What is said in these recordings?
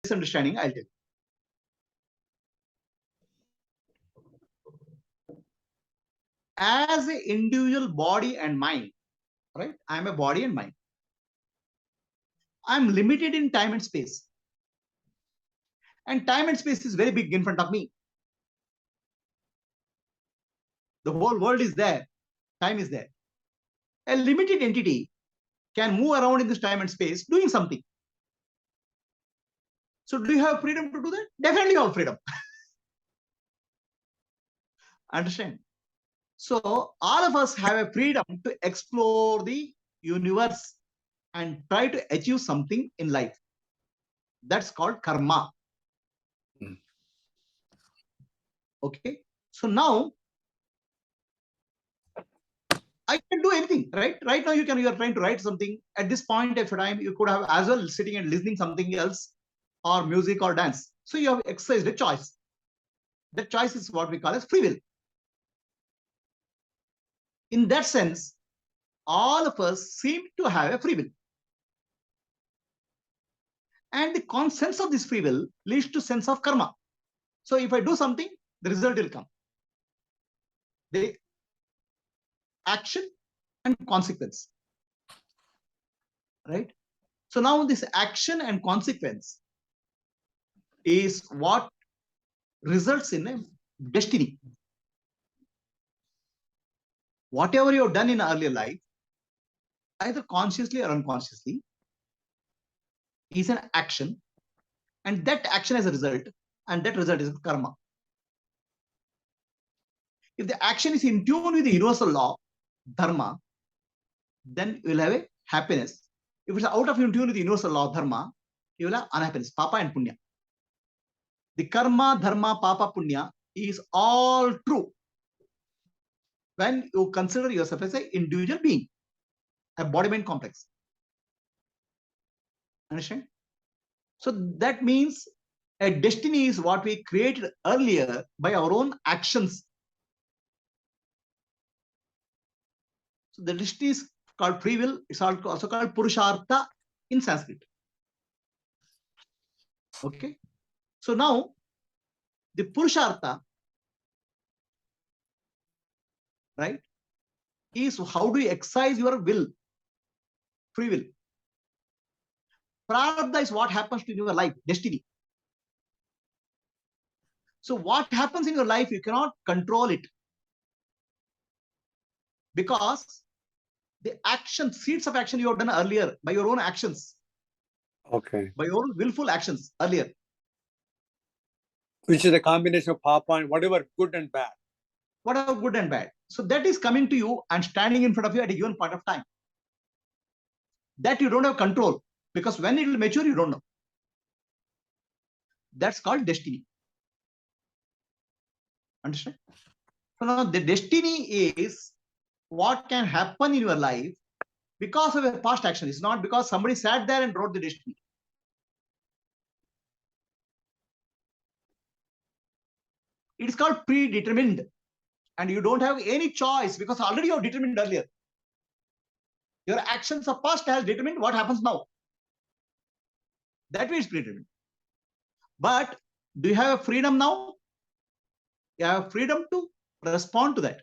misunderstanding, I'll tell you. As an individual body and mind, right? I'm a body and mind. I'm limited in time and space. And time and space is very big in front of me. The whole world is there. Time is there. A limited entity can move around in this time and space doing something. So do you have freedom to do that? Definitely you have freedom. Understand? So all of us have a freedom to explore the universe and try to achieve something in life. That's called karma. Okay. So now I can do anything, right? Right now you are trying to write something. At this point of time, you could have as well sitting and listening something else, or music or dance. So you have exercised a choice. The choice is what we call as free will. In that sense, all of us seem to have a free will. And the sense of this free will leads to sense of karma. So if I do something, the result will come. The action and consequence. Right? So now this action and consequence is what results in a destiny. Whatever you have done in earlier life, either consciously or unconsciously, is an action, and that action has a result, and that result is karma. If the action is in tune with the universal law, dharma, then you will have a happiness. If it's out of tune with the universal law, dharma, you will have unhappiness, papa and punya. The karma, dharma, papa, punya is all true when you consider yourself as an individual being, a body-mind complex. Understand? So that means a destiny is what we created earlier by our own actions. So the destiny is called free will. It's also called purushartha in Sanskrit. Okay. So now the purushartha, right, is how do you exercise your will, free will. Prarabdha is what happens to your life, destiny. So what happens in your life, you cannot control it. Because the action, seeds of action you have done earlier by your own actions. Okay. By your own willful actions earlier. Which is a combination of papa and whatever good and bad. Whatever good and bad. So that is coming to you and standing in front of you at a given point of time. That you don't have control. Because when it will mature, you don't know. That's called destiny. Understand? So now the destiny is what can happen in your life because of a past action. It's not because somebody sat there and wrote the destiny. It is called predetermined. And you don't have any choice because already you have determined earlier. Your actions of past has determined what happens now. That way is predetermined. But do you have a freedom now? You have freedom to respond to that.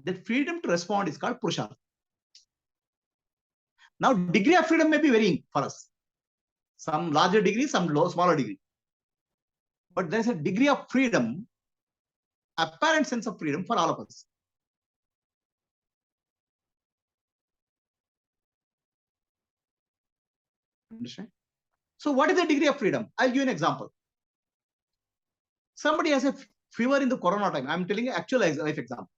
That freedom to respond is called purushartha. Now, degree of freedom may be varying for us. Some larger degree, some smaller degree. But there's a degree of freedom, apparent sense of freedom for all of us. Understand? So what is the degree of freedom? I'll give you an example. Somebody has a fever in the corona time. I'm telling you actual life example.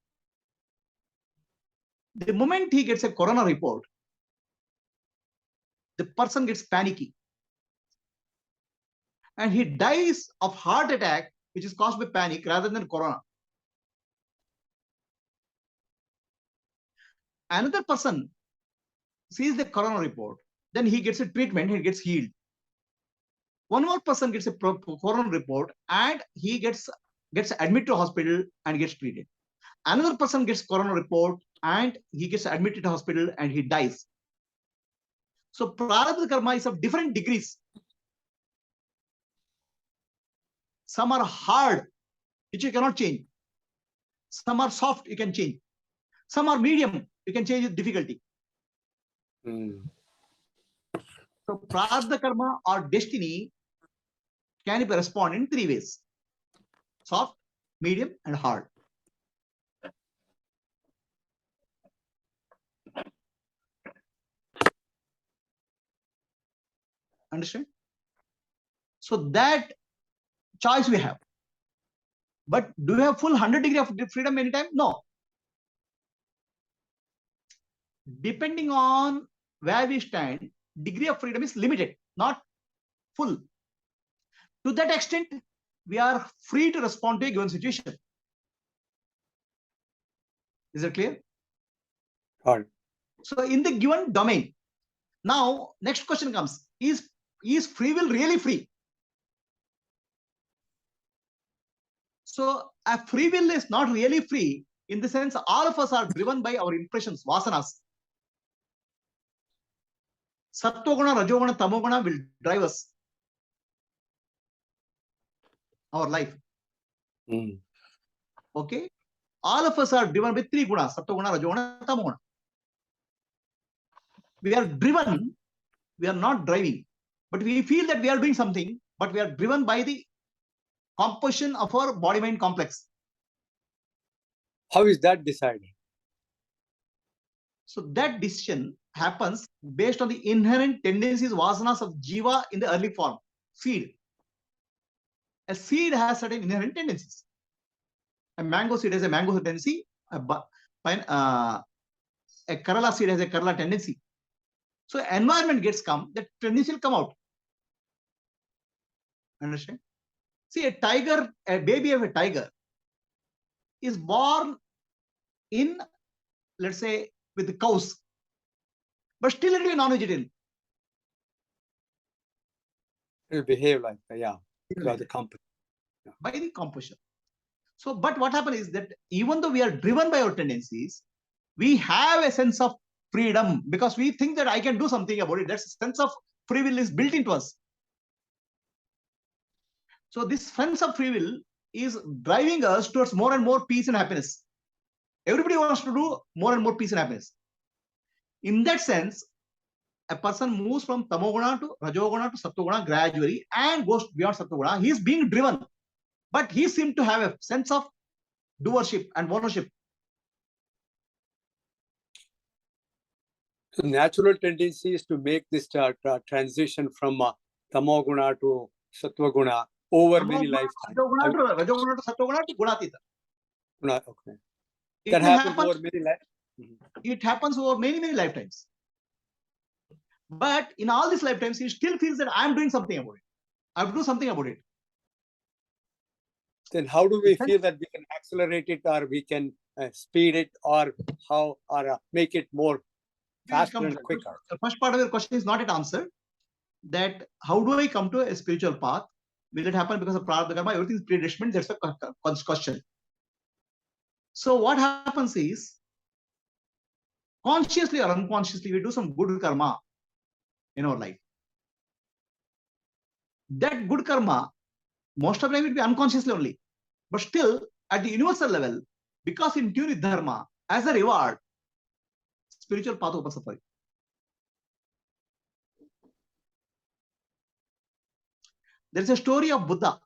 The moment he gets a corona report, the person gets panicky. And he dies of heart attack, which is caused by panic rather than corona. Another person sees the corona report, then he gets a treatment, he gets healed. One more person gets a corona report and he gets admitted to hospital and gets treated. Another person gets corona report and he gets admitted to hospital and he dies. So prarabdha karma is of different degrees. Some are hard, which you cannot change. Some are soft, you can change. Some are medium, you can change with difficulty. So prarabdha karma or destiny can be responded in three ways: soft, medium, and hard. Understand? So that choice we have. But do we have full 100 degrees of freedom anytime? No. Depending on where we stand, degree of freedom is limited, not full. To that extent, we are free to respond to a given situation. Is it clear? Got it. So in the given domain, now next question comes: is free will really free? So a free will is not really free in the sense all of us are driven by our impressions, vasanas. Sattva-guna, Rajoguna, Tamoguna will drive us, our life. Okay? All of us are driven by three gunas: Sattva-guna, Rajoguna, Tamoguna. We are driven, we are not driving. But we feel that we are doing something, but we are driven by the composition of our body-mind complex. How is that decided? So that decision happens based on the inherent tendencies, vasanas of jiva in the early form, seed. A seed has certain inherent tendencies. A mango seed has a mango tendency. A Kerala seed has a Kerala tendency. So environment gets come, that tendency will come out. Understand? See, a tiger, a baby of a tiger is born in, let's say, with the cows, but still it will be non-vegetarian. It will behave like that, yeah. By the company. Yeah. By the composition. So, but what happens is that even though we are driven by our tendencies, we have a sense of freedom because we think that I can do something about it. That sense of free will is built into us. So this sense of free will is driving us towards more and more peace and happiness. Everybody wants to do more and more peace and happiness. In that sense, a person moves from tamoguna to rajoguna to sattoguna gradually and goes beyond sattoguna. He is being driven, but he seems to have a sense of doership and ownership. So natural tendency is to make this transition from tamoguna to sattva-guna over many lifetimes. Rajoguna to sattoguna to gunatita. Okay. It That happens over many lifetimes. It happens over many lifetimes. But in all these lifetimes, he still feels that I am doing something about it. I have to do something about it. Then how do we feel that we can accelerate it, or we can speed it, or how, or make it more faster and quicker? The first part of your question is not yet answered. That how do I come to a spiritual path? Will it happen because of prarabdha karma? Everything is predetermined. That's the question. So what happens is, consciously or unconsciously, we do some good karma in our life. That good karma, most of the time, it will be unconsciously only. But still, at the universal level, because in tune with dharma, as a reward, spiritual path opens up for you. There is a story of Buddha.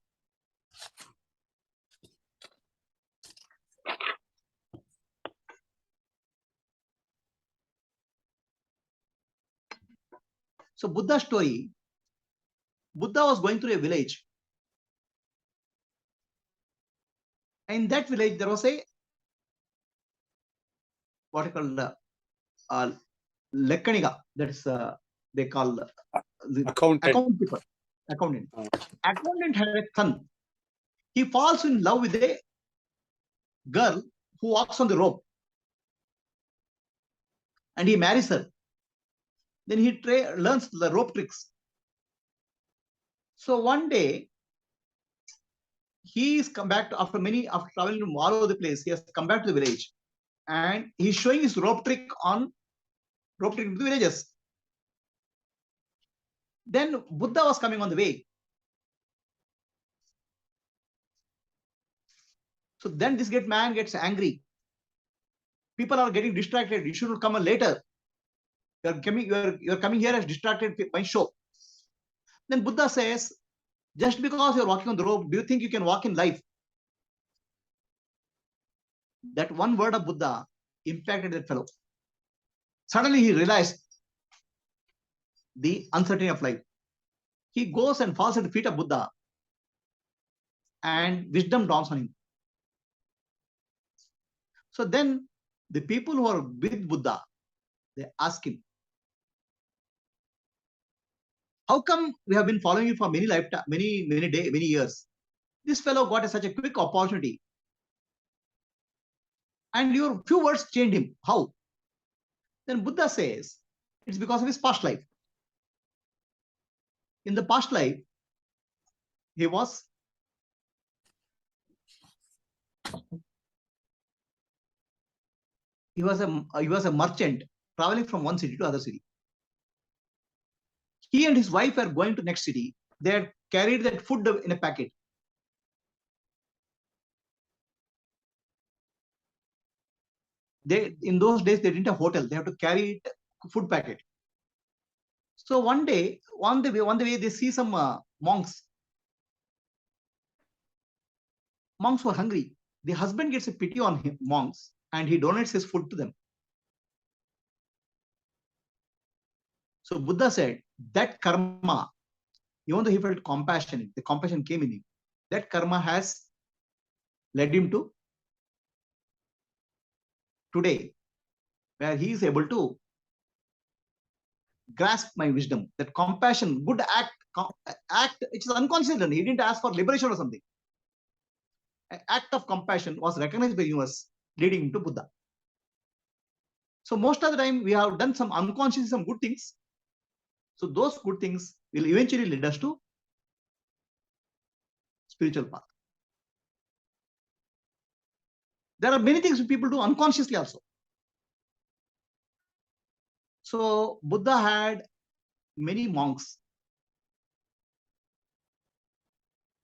So Buddha's story, Buddha was going through a village. In that village, there was a, what you call, Lekkaniga. That is, they call the accountant. Accountant. Accountant had a son. He falls in love with a girl who walks on the rope. And he marries her. Then he learns the rope tricks. So one day, he is come back to, after traveling from all over the place, he has come back to the village. And he's showing his rope trick to the villagers. Then Buddha was coming on the way. So then this man gets angry. People are getting distracted. You should come later. You're coming here as distracted by show. Then Buddha says, just because you're walking on the road, do you think you can walk in life? That one word of Buddha impacted that fellow. Suddenly he realized the uncertainty of life. He goes and falls at the feet of Buddha, and wisdom dawns on him. So then the people who are with Buddha, they ask him, how come we have been following you for many years? This fellow got such a quick opportunity, and your few words changed him. How? Then Buddha says, it's because of his past life. In the past life, he was a merchant traveling from one city to other city. He and his wife are going to next city. They had carried that food in a packet. In those days they didn't have hotel. They have to carry it, food packet. So one day they see some monks. Monks were hungry. The husband gets a pity on him, monks, and he donates his food to them. So Buddha said that karma, even though he felt compassion, the compassion came in him. That karma has led him to today, where he is able to grasp my wisdom. That compassion, good act, it is unconscious. He didn't ask for liberation or something. An act of compassion was recognized by the universe, leading him to Buddha. So most of the time we have done some unconscious, some good things. So those good things will eventually lead us to spiritual path. There are many things people do unconsciously also. So Buddha had many monks.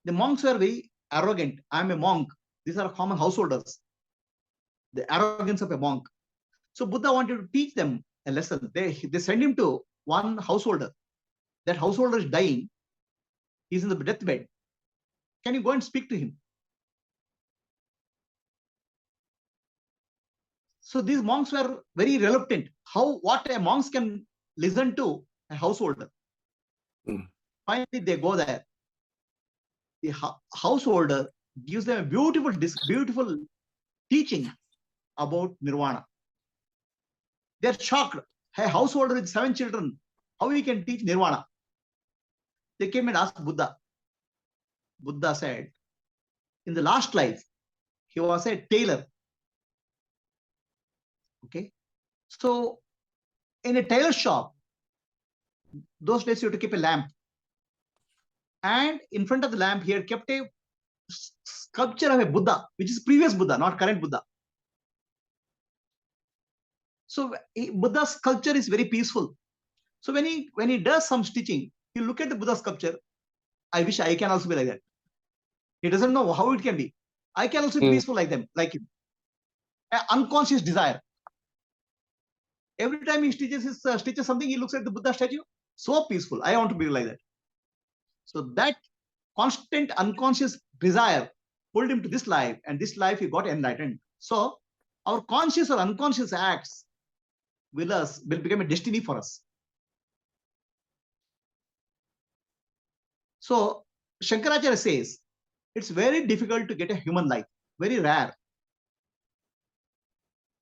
The monks were very arrogant. I am a monk. These are common householders. The arrogance of a monk. So Buddha wanted to teach them a lesson. They send him to one householder. That householder is dying. He's in the deathbed. Can you go and speak to him? So these monks were very reluctant. What a monks can listen to a householder. Finally, they go there. The householder gives them a beautiful teaching about nirvana. They're shocked. A householder with 7 children, how he can teach nirvana? They came and asked Buddha. Buddha said, in the last life, he was a tailor. Okay. So in a tailor shop, those days you have to keep a lamp. And in front of the lamp, he had kept a sculpture of a Buddha, which is previous Buddha, not current Buddha. So Buddha's sculpture is very peaceful. So when he does some stitching, you look at the Buddha sculpture. I wish I can also be like that. He doesn't know how it can be. I can also be peaceful like him. An unconscious desire. Every time he stitches something, he looks at the Buddha statue. So peaceful. I want to be like that. So that constant unconscious desire pulled him to this life, and this life he got enlightened. So our conscious or unconscious acts will become a destiny for us. So Shankaracharya says it's very difficult to get a human life, very rare.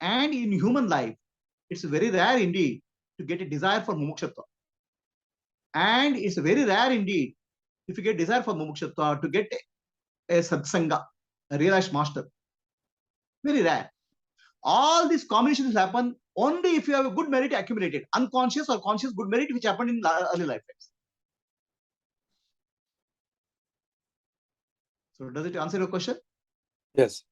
And in human life, it's very rare indeed to get a desire for mumukshutva. And it's very rare indeed, if you get desire for mumukshutva, to get a satsanga, a realized master. Very rare. All these combinations happen only if you have a good merit accumulated, unconscious or conscious good merit which happened in early lifetimes. So does it answer your question? Yes.